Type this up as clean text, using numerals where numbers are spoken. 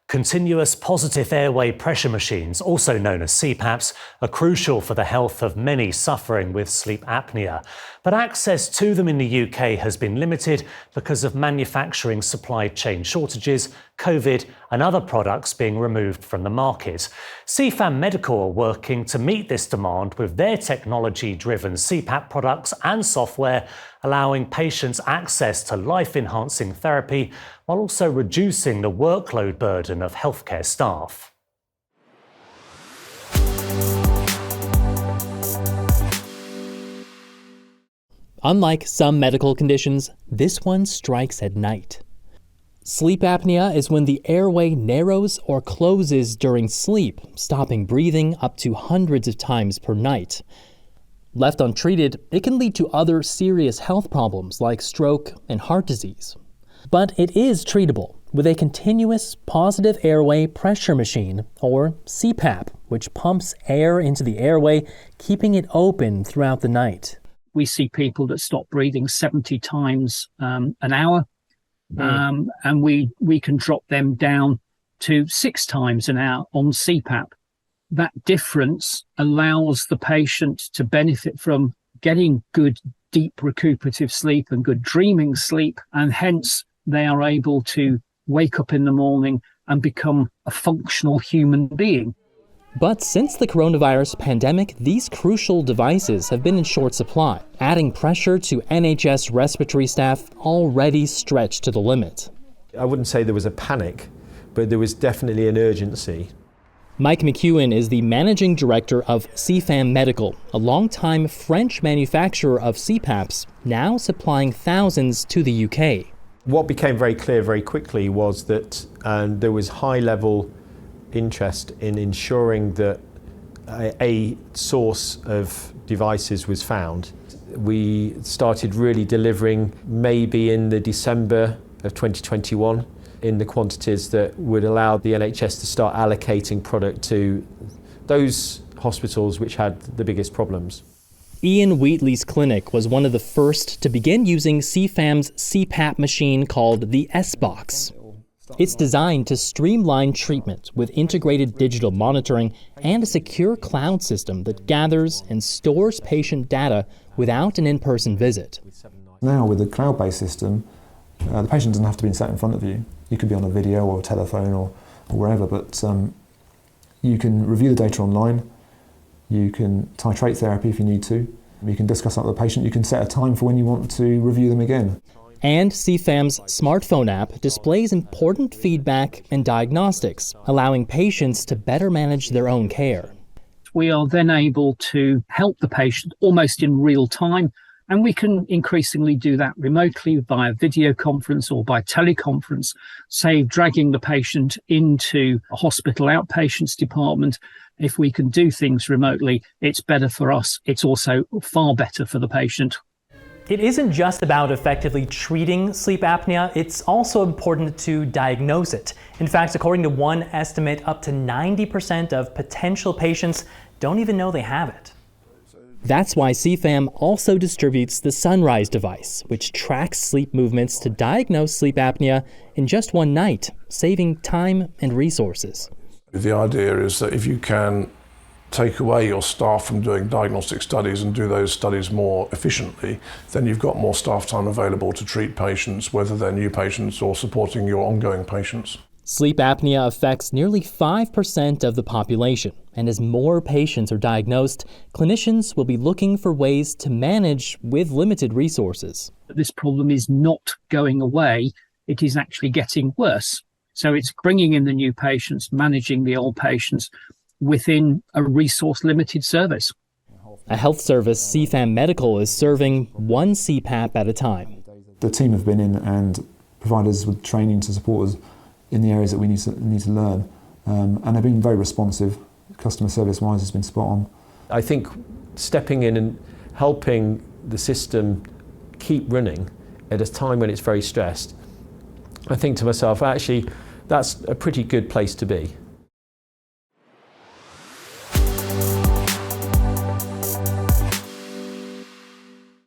Continuous positive airway pressure machines, also known as CPAPs, are crucial for the health of many suffering with sleep apnea. But access to them in the UK has been limited because of manufacturing supply chain shortages, COVID, and other products being removed from the market. Sefam Medical are working to meet this demand with their technology-driven CPAP products and software, allowing patients access to life-enhancing therapy while also reducing the workload burden of healthcare staff. Unlike some medical conditions, this one strikes at night. Sleep apnea is when the airway narrows or closes during sleep, stopping breathing up to hundreds of times per night. Left untreated, it can lead to other serious health problems like stroke and heart disease. But it is treatable with a continuous positive airway pressure machine, or CPAP, which pumps air into the airway, keeping it open throughout the night. We see people that stop breathing 70 times an hour, and we can drop them down to 6 times an hour on CPAP. That difference allows the patient to benefit from getting good, deep recuperative sleep and good dreaming sleep, and hence they are able to wake up in the morning and become a functional human being. But since the coronavirus pandemic, these crucial devices have been in short supply, adding pressure to NHS respiratory staff already stretched to the limit. I wouldn't say there was a panic, but there was definitely an urgency. Mike McEwan is the managing director of Sefam Medical, a longtime French manufacturer of CPAPs, now supplying thousands to the UK. What became very clear very quickly was that there was high-level interest in ensuring that a source of devices was found. We started really delivering maybe in the December of 2021 in the quantities that would allow the NHS to start allocating product to those hospitals which had the biggest problems. Iain Wheatley's clinic was one of the first to begin using Sefam's CPAP machine called the S-Box. It's designed to streamline treatment with integrated digital monitoring and a secure cloud system that gathers and stores patient data without an in-person visit. Now with the cloud-based system, the patient doesn't have to be sat in front of you. You could be on a video or a telephone or wherever, but you can review the data online, you can titrate therapy if you need to, you can discuss that with the patient, you can set a time for when you want to review them again. And Sefam's smartphone app displays important feedback and diagnostics, allowing patients to better manage their own care. We are then able to help the patient almost in real time, and we can increasingly do that remotely via video conference or by teleconference, say dragging the patient into a hospital outpatients department. If we can do things remotely, it's better for us. It's also far better for the patient. It isn't just about effectively treating sleep apnea, it's also important to diagnose it. In fact, according to one estimate, up to 90% of potential patients don't even know they have it. That's why Sefam also distributes the Sunrise device, which tracks sleep movements to diagnose sleep apnea in just one night, saving time and resources. The idea is that if you can take away your staff from doing diagnostic studies and do those studies more efficiently, then you've got more staff time available to treat patients, whether they're new patients or supporting your ongoing patients. Sleep apnea affects nearly 5% of the population, and as more patients are diagnosed, clinicians will be looking for ways to manage with limited resources. This problem is not going away, it is actually getting worse. So it's bringing in the new patients, managing the old patients within a resource-limited service. A health service, Sefam Medical, is serving one CPAP at a time. The team have been in and provided us with training to support us in the areas that we need to learn, and they've been very responsive. Customer service-wise has been spot on. I think stepping in and helping the system keep running at a time when it's very stressed, I think to myself, actually, that's a pretty good place to be.